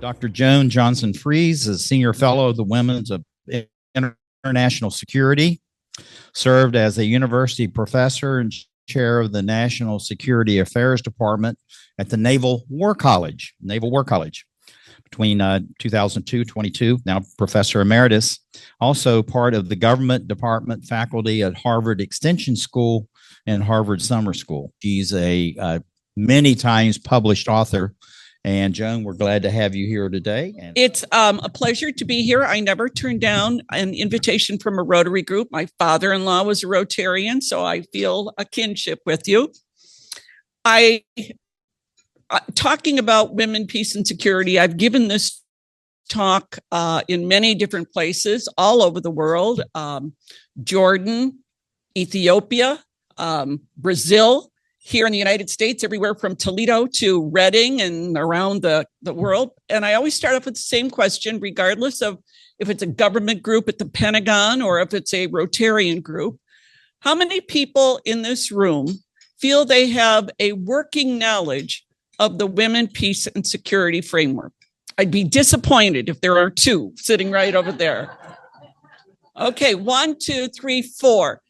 Dr. Joan Johnson-Freese is Senior Fellow of the Women's of International Security, served as a university professor and chair of the National Security Affairs Department at the Naval War College, between 2002-22, now Professor Emeritus, also part of the Government Department faculty at Harvard Extension School and Harvard Summer School. She's a many times published author. And Joan, we're glad to have you here today. It's a pleasure to be here. I never turned down an invitation from a Rotary group. My father-in-law was a Rotarian, so I feel a kinship with you. Talking about women, peace, and security, I've given this talk in many different places all over the world, Jordan, Ethiopia, Brazil, here in the United States, everywhere from Toledo to Reading and around the world. And I always start off with the same question, regardless of if it's a government group at the Pentagon or if it's a Rotarian group. How many people in this room feel they have a working knowledge of the Women, Peace, and Security framework? I'd be disappointed if there are two sitting right over there. Okay, 1, 2, 3, 4.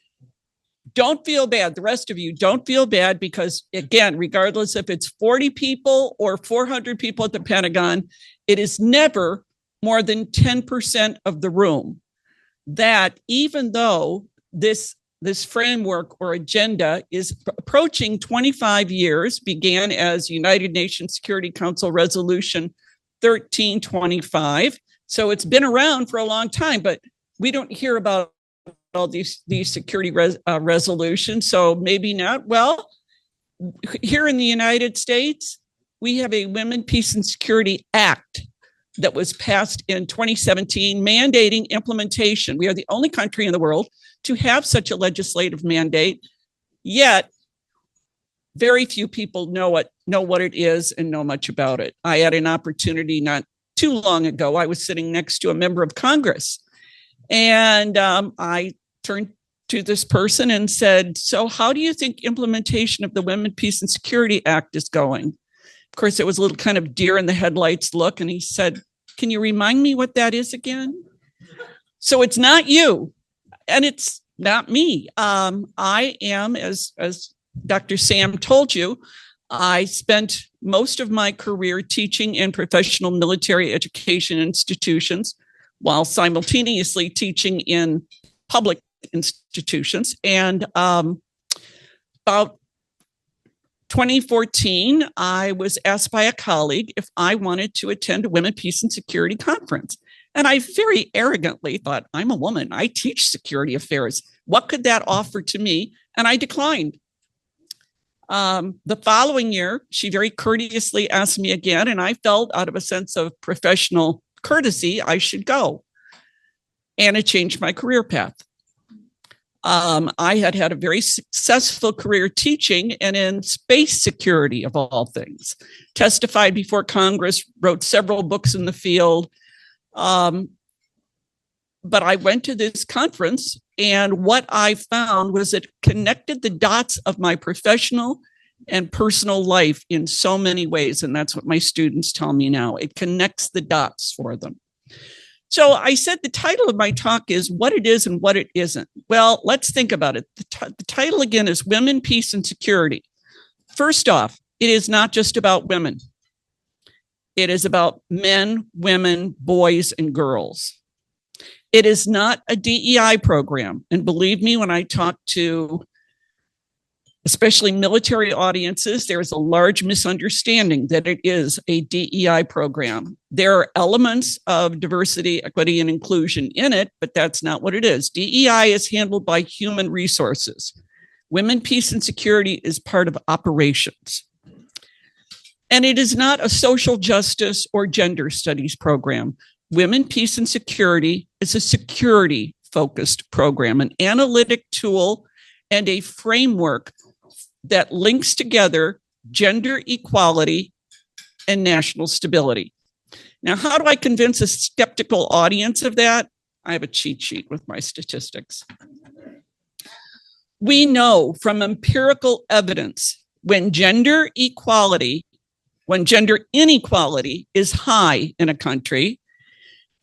Don't feel bad. The rest of you don't feel bad because, again, regardless if it's 40 people or 400 people at the Pentagon, it is never more than 10% of the room. That even though this framework or agenda is approaching 25 years, began as United Nations Security Council Resolution 1325. So it's been around for a long time, but we don't hear about all these security resolutions, so maybe not. Well, here in the United States, we have a Women, Peace, and Security Act that was passed in 2017, mandating implementation. We are the only country in the world to have such a legislative mandate, yet very few people know what it is and know much about it. I had an opportunity not too long ago. I was sitting next to a member of Congress, and I turned to this person and said, so how do you think implementation of the Women, Peace, and Security Act is going? Of course, it was a little kind of deer in the headlights look. And he said, can you remind me what that is again? So it's not you, and it's not me. I am, as Dr. Sam told you, I spent most of my career teaching in professional military education institutions while simultaneously teaching in public institutions. And about 2014, I was asked by a colleague if I wanted to attend a Women, Peace, and Security conference. And I very arrogantly thought, I'm a woman. I teach security affairs. What could that offer to me? And I declined. The following year, she very courteously asked me again, and I felt out of a sense of professional courtesy, I should go. And it changed my career path. I had a very successful career teaching and in space security, of all things. Testified before Congress, wrote several books in the field. But I went to this conference, and what I found was it connected the dots of my professional and personal life in so many ways. And that's what my students tell me now. It connects the dots for them. So I said the title of my talk is What It Is and What It Isn't. Well, let's think about it. The title again is Women, Peace, and Security. First off, it is not just about women. It is about men, women, boys, and girls. It is not a DEI program. And believe me, when I talk to especially military audiences, there is a large misunderstanding that it is a DEI program. There are elements of diversity, equity, and inclusion in it, but that's not what it is. DEI is handled by human resources. Women, Peace, and Security is part of operations. And it is not a social justice or gender studies program. Women, Peace, and Security is a security-focused program, an analytic tool and a framework that links together gender equality and national stability. Now, how do I convince a skeptical audience of that? I have a cheat sheet with my statistics. We know from empirical evidence when gender equality When gender inequality is high in a country,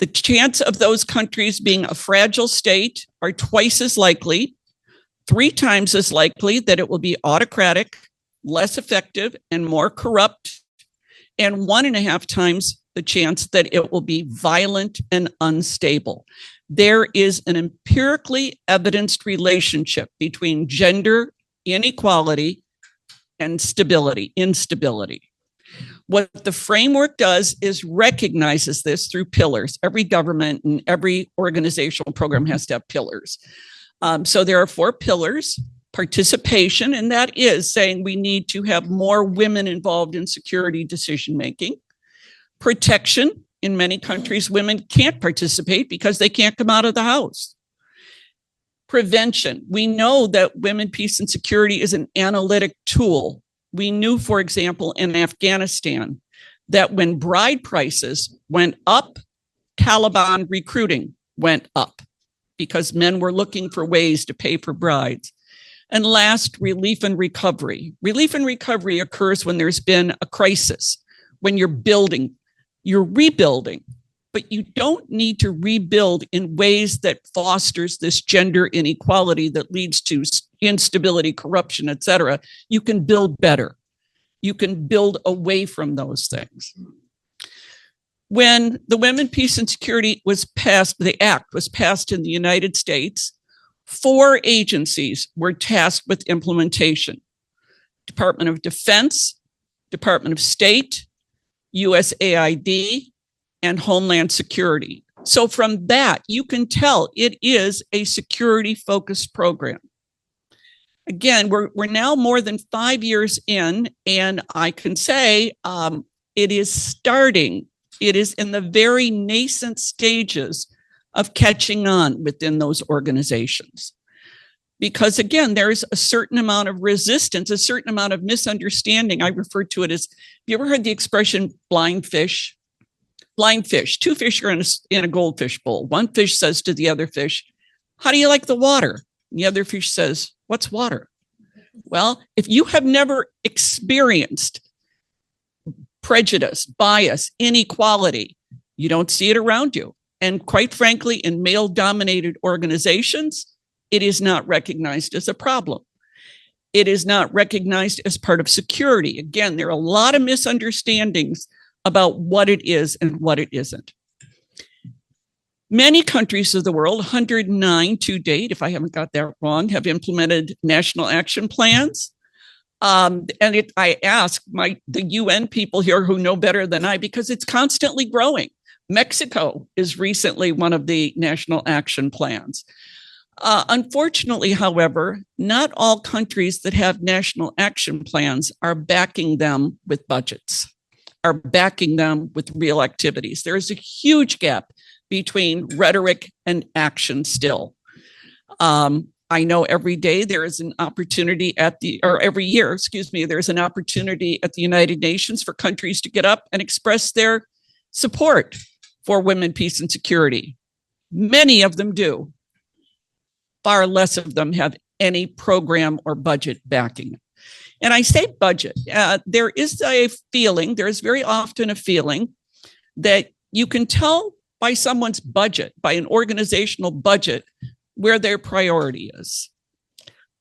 the chance of those countries being a fragile state are twice as likely, 3 times as likely that it will be autocratic, less effective, and more corrupt, and 1.5 times the chance that it will be violent and unstable. There is an empirically evidenced relationship between gender inequality and instability. What the framework does is recognizes this through pillars. Every government and every organizational program has to have pillars. So there are 4 pillars: participation, and that is saying we need to have more women involved in security decision-making. Protection. In many countries, women can't participate because they can't come out of the house. Prevention. We know that women, peace, and security is an analytic tool. We knew, for example, in Afghanistan, that when bride prices went up, Taliban recruiting went up because men were looking for ways to pay for brides. And last, relief and recovery. Relief and recovery occurs when there's been a crisis, when you're rebuilding, but you don't need to rebuild in ways that fosters this gender inequality that leads to instability, corruption, et cetera. You can build better. You can build away from those things. When the Women, Peace, and Security was passed, the act was passed in the United States, 4 agencies were tasked with implementation: Department of Defense, Department of State, USAID, and Homeland Security. So from that, you can tell it is a security-focused program. Again, we're now more than 5 years in, and I can say it is starting. It is in the very nascent stages of catching on within those organizations. Because again, there's a certain amount of resistance, a certain amount of misunderstanding. I refer to it as, have you ever heard the expression blind fish? Blind fish. 2 fish are in a goldfish bowl. One fish says to the other fish, "How do you like the water?" And the other fish says, "What's water?" Well, if you have never experienced prejudice, bias, inequality, you don't see it around you. And quite frankly, in male-dominated organizations, it is not recognized as a problem. It is not recognized as part of security. Again, there are a lot of misunderstandings about what it is and what it isn't. Many countries of the world, 109 to date, if I haven't got that wrong, have implemented national action plans. I ask the UN people here who know better than I, because it's constantly growing. Mexico is recently one of the national action plans. Unfortunately, however, not all countries that have national action plans are backing them with budgets, are backing them with real activities. There is a huge gap between rhetoric and action still. I know every day there is an opportunity every year, there's an opportunity at the United Nations for countries to get up and express their support for women, peace, and security. Many of them do. Far less of them have any program or budget backing. And I say budget. There is very often a feeling that you can tell by someone's budget, by an organizational budget, where their priority is.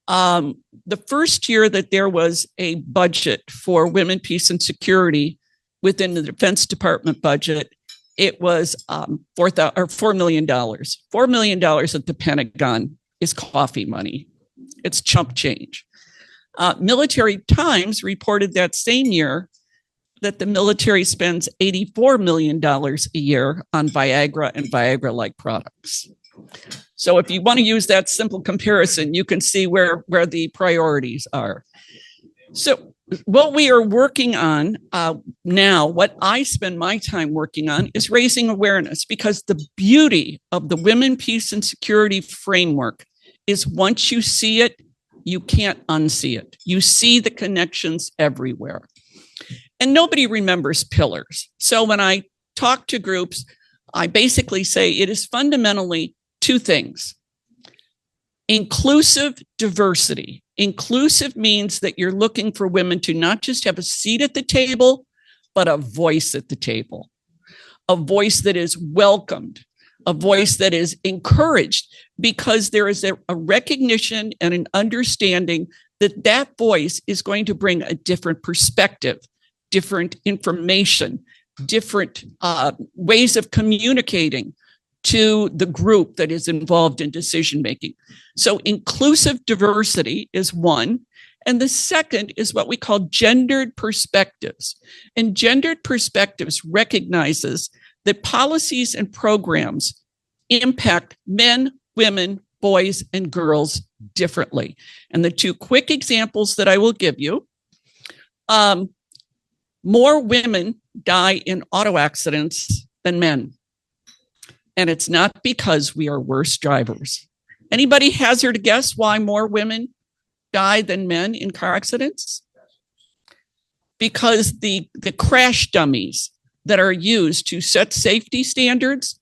The first year that there was a budget for women, peace, and security within the Defense Department budget, it was $4 million. $4 million at the Pentagon is coffee money. It's chump change. Military Times reported that same year that the military spends $84 million a year on Viagra and Viagra-like products. So if you want to use that simple comparison, you can see where the priorities are. So what we are working on now, what I spend my time working on, is raising awareness, because the beauty of the Women, Peace, and Security framework is once you see it, you can't unsee it. You see the connections everywhere. And nobody remembers pillars. So when I talk to groups, I basically say it is fundamentally 2 things. Inclusive diversity. Inclusive means that you're looking for women to not just have a seat at the table, but a voice at the table, a voice that is welcomed, a voice that is encouraged, because there is a recognition and an understanding that that voice is going to bring a different perspective, different information, different ways of communicating to the group that is involved in decision making. So inclusive diversity is one. And the second is what we call gendered perspectives. And gendered perspectives recognizes that policies and programs impact men, women, boys, and girls differently. And the two quick examples that I will give you, more women die in auto accidents than men. And it's not because we are worse drivers. Anybody hazard a guess why more women die than men in car accidents? Because the crash dummies that are used to set safety standards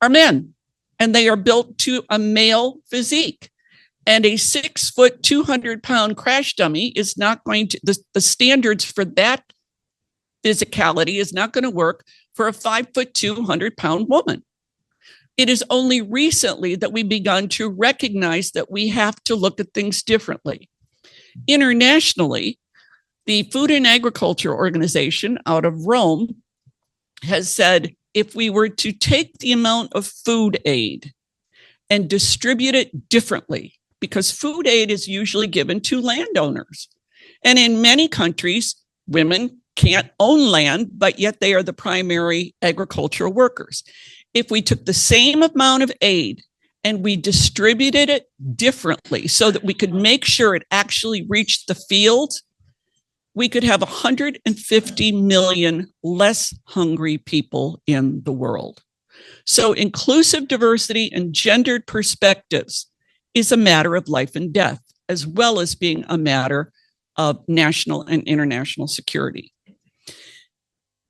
are men, and they are built to a male physique. And a 6 foot, 200-pound crash dummy is not going to, the standards for that physicality is not going to work for a 5 foot, 200-pound woman. It is only recently that we've begun to recognize that we have to look at things differently. Internationally, the Food and Agriculture Organization out of Rome has said, if we were to take the amount of food aid and distribute it differently, because food aid is usually given to landowners. And in many countries, women can't own land, but yet they are the primary agricultural workers. If we took the same amount of aid and we distributed it differently so that we could make sure it actually reached the field, we could have 150 million less hungry people in the world. So inclusive diversity and gendered perspectives is a matter of life and death, as well as being a matter of national and international security.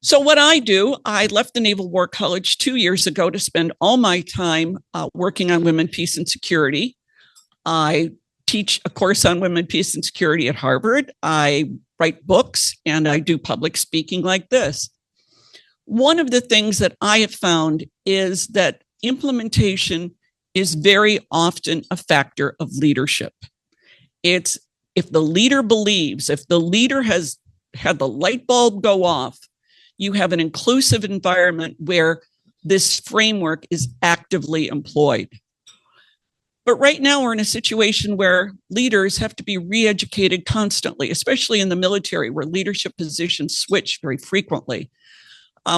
So what I do, I left the Naval War College 2 years ago to spend all my time working on women, peace, and security. I teach a course on women, peace, and security at Harvard. I write books, and I do public speaking like this. One of the things that I have found is that implementation is very often a factor of leadership. It's if the leader believes, if the leader has had the light bulb go off, you have an inclusive environment where this framework is actively employed. But right now we're in a situation where leaders have to be re-educated constantly, especially in the military, where leadership positions switch very frequently.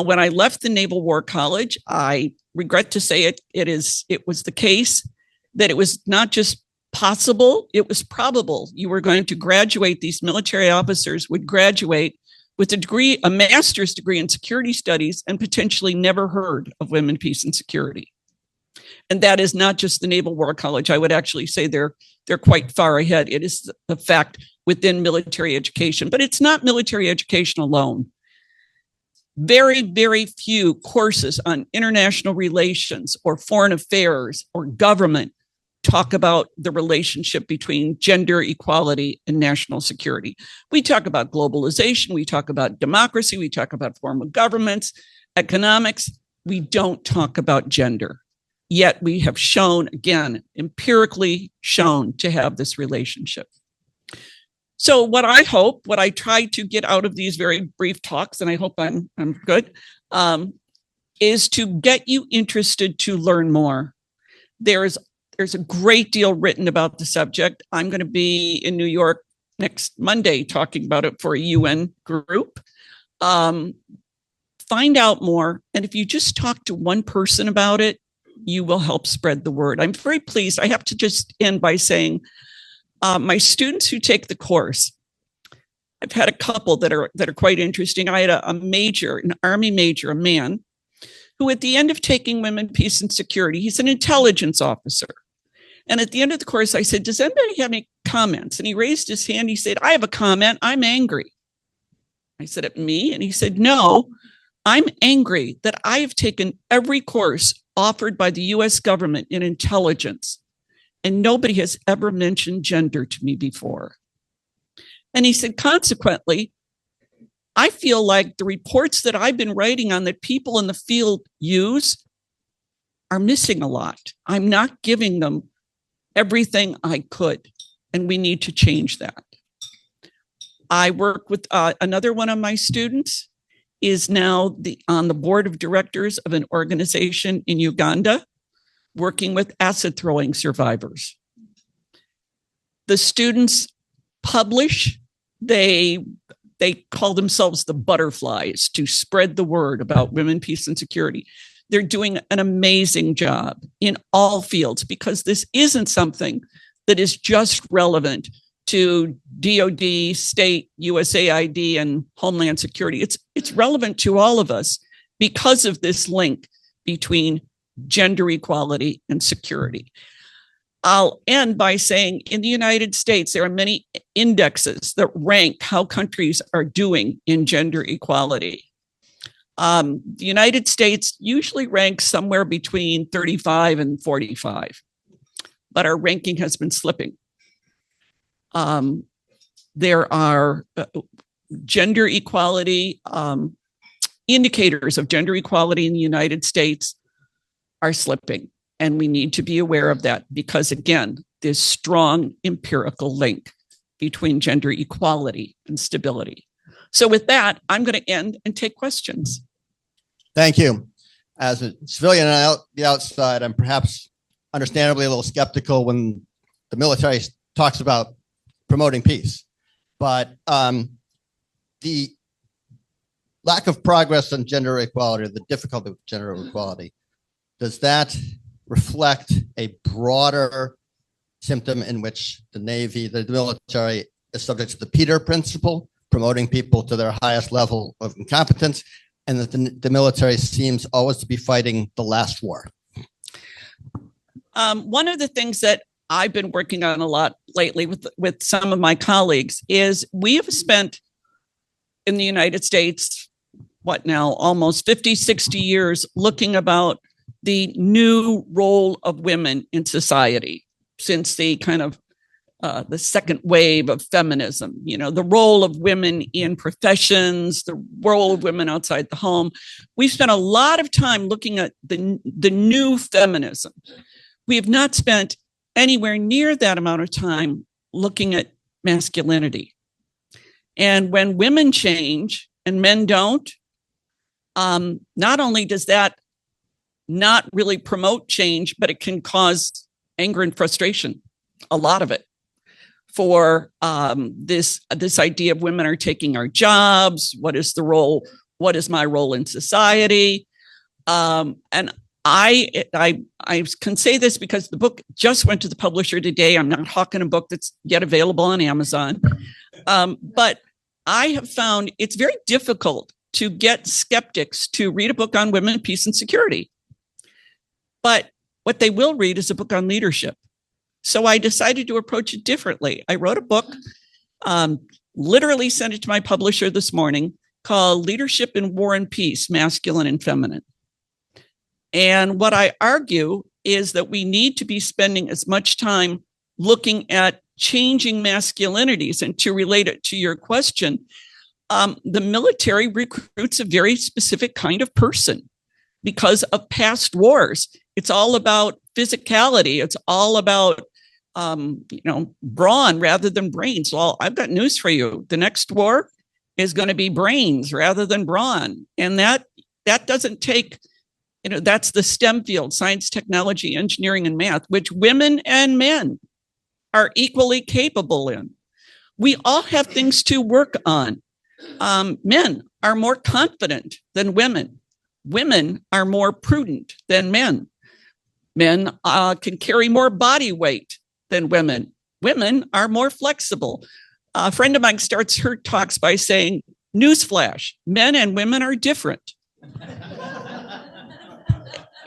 When I left the Naval War College, I regret to say it was the case that it was not just possible, it was probable you were going to graduate, these military officers would graduate with a degree, a master's degree in security studies, and potentially never heard of women, peace, and security. And that is not just the Naval War College. I would actually say they're quite far ahead. It is the fact within military education, but it's not military education alone. Very, very few courses on international relations or foreign affairs or government talk about the relationship between gender equality and national security. We talk about globalization, we talk about democracy, we talk about form of governments, economics. We don't talk about gender. Yet we have shown, again, empirically shown to have this relationship. So what I try to get out of these very brief talks, and I hope I'm good, is to get you interested to learn more. There's a great deal written about the subject. I'm going to be in New York next Monday talking about it for a UN group. Find out more. And if you just talk to one person about it, you will help spread the word. I'm very pleased. I have to just end by saying my students who take the course, I've had a couple that are quite interesting. I had a major, an Army major, a man who at the end of taking Women, Peace, and Security, he's an intelligence officer. And at the end of the course, I said, does anybody have any comments? And he raised his hand. He said, I have a comment. I'm angry. I said, at me? And he said, no, I'm angry that I have taken every course offered by the US government in intelligence, and nobody has ever mentioned gender to me before. And he said, consequently, I feel like the reports that I've been writing on that people in the field use are missing a lot. I'm not giving them everything I could, and we need to change that. I work with another one of my students is now on the board of directors of an organization in Uganda working with acid throwing survivors. The students publish, they call themselves the butterflies to spread the word about women, peace, and security. They're doing an amazing job in all fields because this isn't something that is just relevant to DOD, state, USAID, and Homeland Security. It's relevant to all of us because of this link between gender equality and security. I'll end by saying in the United States, there are many indexes that rank how countries are doing in gender equality. The United States usually ranks somewhere between 35 and 45, but our ranking has been slipping. There are gender equality, indicators of gender equality in the United States are slipping. And we need to be aware of that because, again, there's strong empirical link between gender equality and stability. So with that, I'm going to end and take questions. Thank you. As a civilian on the outside, I'm perhaps understandably a little skeptical when the military talks about promoting peace. But the lack of progress on gender equality, or the difficulty with gender equality, does that reflect a broader symptom in which the Navy, the military, is subject to the Peter principle, promoting people to their highest level of incompetence, and that the military seems always to be fighting the last war? One of the things that I've been working on a lot lately with some of my colleagues is we have spent in the United States, almost 50, 60 years looking about the new role of women in society since the kind of the second wave of feminism, the role of women in professions, the role of women outside the home. We've spent a lot of time looking at the new feminism. We have not spent anywhere near that amount of time looking at masculinity. And when women change and men don't, not only does that not really promote change, but it can cause anger and frustration, a lot of it, for this idea of women are taking our jobs. What is the role? What is my role in society? And I can say this because the book just went to the publisher today. I'm not hawking a book that's yet available on Amazon. But I have found it's very difficult to get skeptics to read a book on women, peace, and security. But what they will read is a book on leadership. So I decided to approach it differently. I wrote a book, literally sent it to my publisher this morning, called Leadership in War and Peace, Masculine and Feminine. And what I argue is that we need to be spending as much time looking at changing masculinities. And to relate it to your question, the military recruits a very specific kind of person because of past wars. It's all about physicality. It's all about, brawn rather than brains. Well, I've got news for you. The next war is going to be brains rather than brawn. And that doesn't take, that's the STEM field, science, technology, engineering, and math, which women and men are equally capable in. We all have things to work on. Men are more confident than women. Women are more prudent than men. Men can carry more body weight than women. Women are more flexible. A friend of mine starts her talks by saying, newsflash, men and women are different.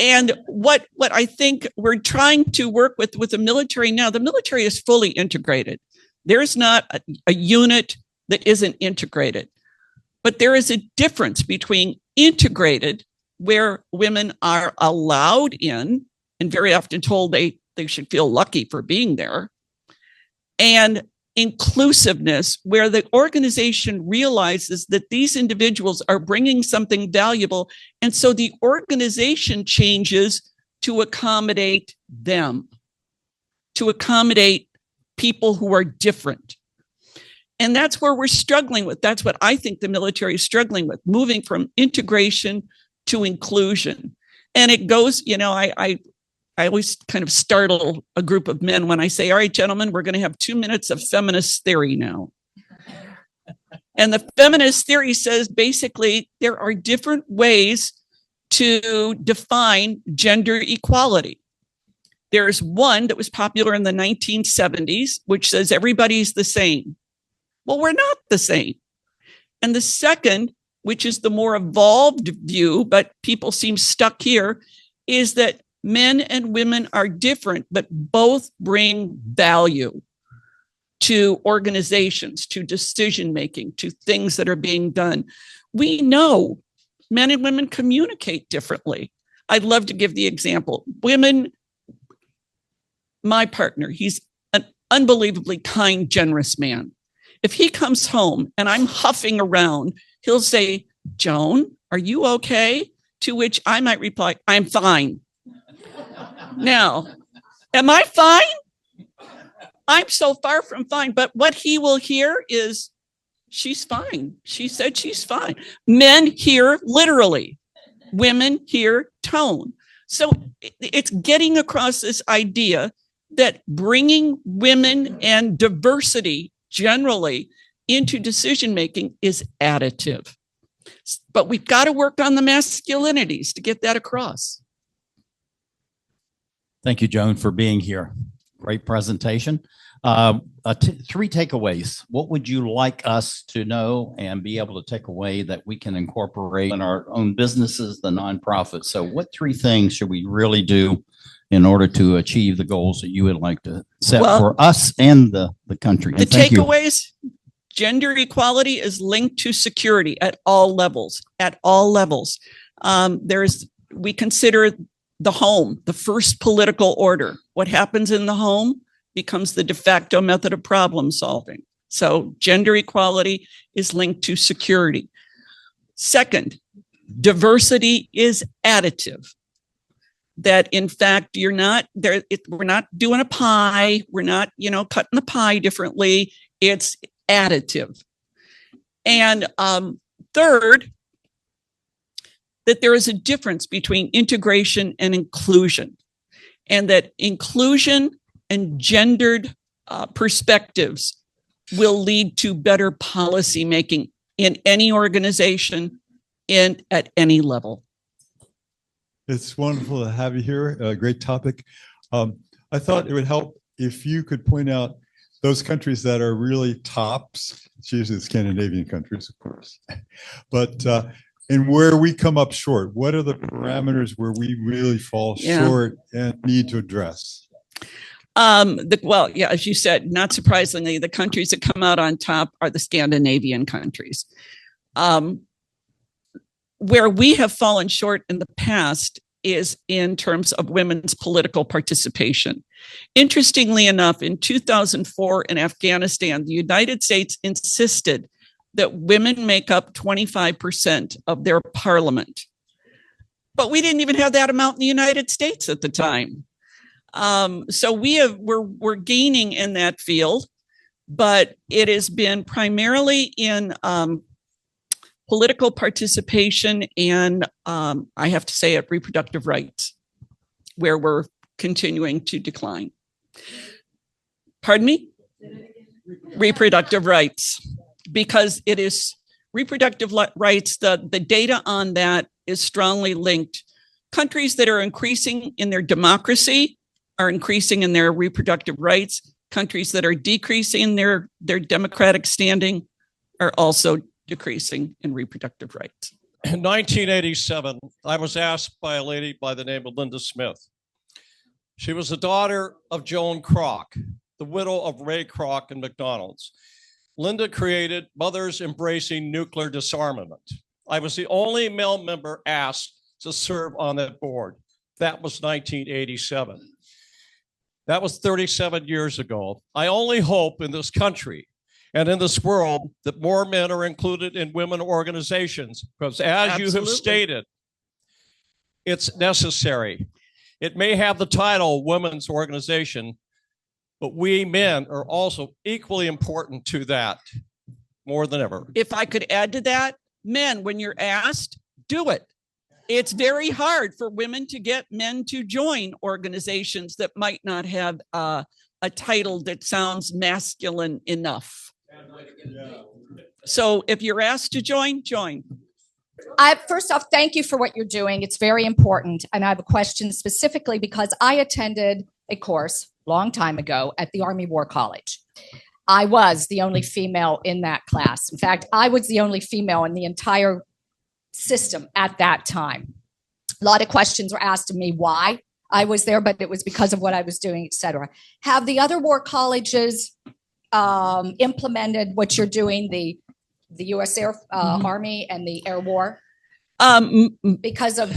And what I think we're trying to work with the military now, the military is fully integrated. There's not a unit that isn't integrated. But there is a difference between integrated, where women are allowed in and very often told they should feel lucky for being there, and inclusiveness, where the organization realizes that these individuals are bringing something valuable. And so the organization changes to accommodate them, to accommodate people who are different. And that's where we're struggling with. That's what I think the military is struggling with, moving from integration to inclusion. And it goes, I always kind of startle a group of men when I say, all right, gentlemen, we're going to have 2 minutes of feminist theory now. And the feminist theory says basically there are different ways to define gender equality. There's one that was popular in the 1970s, which says everybody's the same. Well, we're not the same. And the second, which is the more evolved view, but people seem stuck here, is that men and women are different, but both bring value to organizations, to decision-making, to things that are being done. We know men and women communicate differently. I'd love to give the example. Women, my partner, he's an unbelievably kind, generous man. If he comes home and I'm huffing around, he'll say, Joan, are you okay? To which I might reply, I'm fine. Now, am I fine? I'm so far from fine. But what he will hear is, she's fine. She said she's fine. Men hear literally. Women hear tone. So it's getting across this idea that bringing women and diversity generally into decision-making is additive. But we've got to work on the masculinities to get that across. Thank you, Joan, for being here. Great presentation. 3 takeaways. What would you like us to know and be able to take away that we can incorporate in our own businesses, the nonprofits? So what 3 things should we really do in order to achieve the goals that you would like to set for us and the country? The takeaways, gender equality is linked to security at all levels, we consider the home, the first political order. What happens in the home becomes the de facto method of problem solving. So gender equality is linked to security. Second, diversity is additive. That in fact, you're not there. We're not doing a pie. We're not, cutting the pie differently. It's additive. And third, that there is a difference between integration and inclusion, and that inclusion and gendered perspectives will lead to better policy making in any organization and at any level. It's wonderful to have you here. A great topic. I thought it would help if you could point out those countries that are really tops. It's usually the Scandinavian countries, of course, but and where we come up short. What are the parameters where we really fall short and need to address? As you said, not surprisingly, the countries that come out on top are the Scandinavian countries. Where we have fallen short in the past is in terms of women's political participation. Interestingly enough, in 2004 in Afghanistan, the United States insisted that women make up 25% of their parliament. But we didn't even have that amount in the United States at the time. So we're gaining in that field, but it has been primarily in political participation and I have to say it, reproductive rights, where we're continuing to decline. Pardon me? Reproductive rights, because it is reproductive rights. The data on that is strongly linked. Countries that are increasing in their democracy are increasing in their reproductive rights. Countries that are decreasing their democratic standing are also decreasing in reproductive rights. In 1987, I was asked by a lady by the name of Linda Smith. She was the daughter of Joan Kroc, the widow of Ray Kroc and McDonald's. Linda created Mothers Embracing Nuclear Disarmament. I was the only male member asked to serve on that board. That was 1987. That was 37 years ago. I only hope in this country and in this world that more men are included in women organizations, because as you have Absolutely. stated, it's necessary. It may have the title women's organization, but we men are also equally important to that more than ever. If I could add to that, men, when you're asked, do it. It's very hard for women to get men to join organizations that might not have a title that sounds masculine enough. So if you're asked to join, join. First off, thank you for what you're doing. It's very important. And I have a question specifically because I attended a course a long time ago at the Army War College. I was the only female in that class. In fact, I was the only female in the entire system at that time. A lot of questions were asked of me why I was there, but it was because of what I was doing, etc. Have the other war colleges implemented what you're doing, the U.S. Army and the Air War? Because of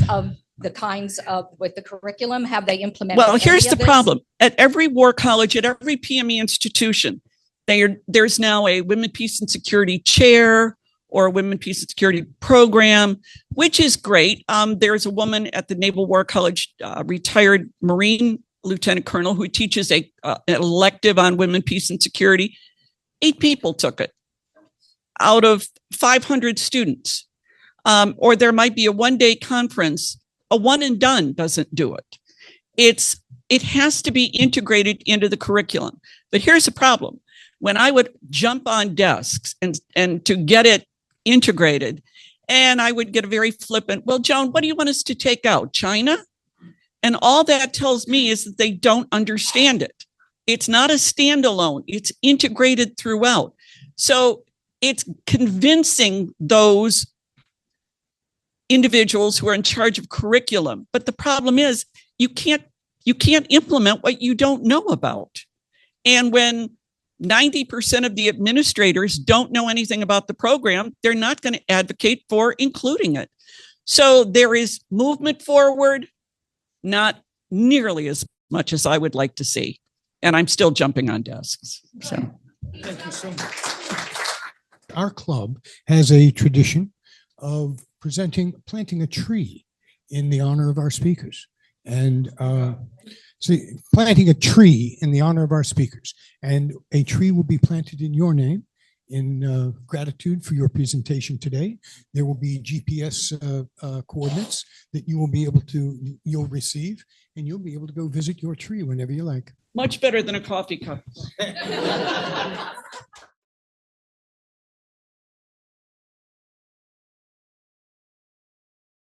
the kinds of, with the curriculum, have they implemented? Well, here's any the of this? problem. At every war college, at every PME institution, there's now a Women, Peace, and Security chair or a Women, Peace, and Security program, which is great. There's a woman at the Naval War College, retired Marine Lieutenant Colonel, who teaches an elective on Women, Peace, and Security. 8 people took it out of 500 students. Or there might be a one-day conference. A one and done doesn't do it. It has to be integrated into the curriculum. But here's the problem. When I would jump on desks and to get it integrated, and I would get a very flippant, well, Joan, what do you want us to take out? China? And all that tells me is that they don't understand it. It's not a standalone. It's integrated throughout. So it's convincing those individuals who are in charge of curriculum. But the problem is you can't implement what you don't know about. And when 90% of the administrators don't know anything about the program, they're not going to advocate for including it. So there is movement forward, not nearly as much as I would like to see. And I'm still jumping on desks. So thank you so much. Our club has a tradition of planting a tree in the honor of our speakers. And planting a tree in the honor of our speakers. And a tree will be planted in your name in gratitude for your presentation today. There will be GPS coordinates that you'll receive, and you'll be able to go visit your tree whenever you like. much better than a coffee cup.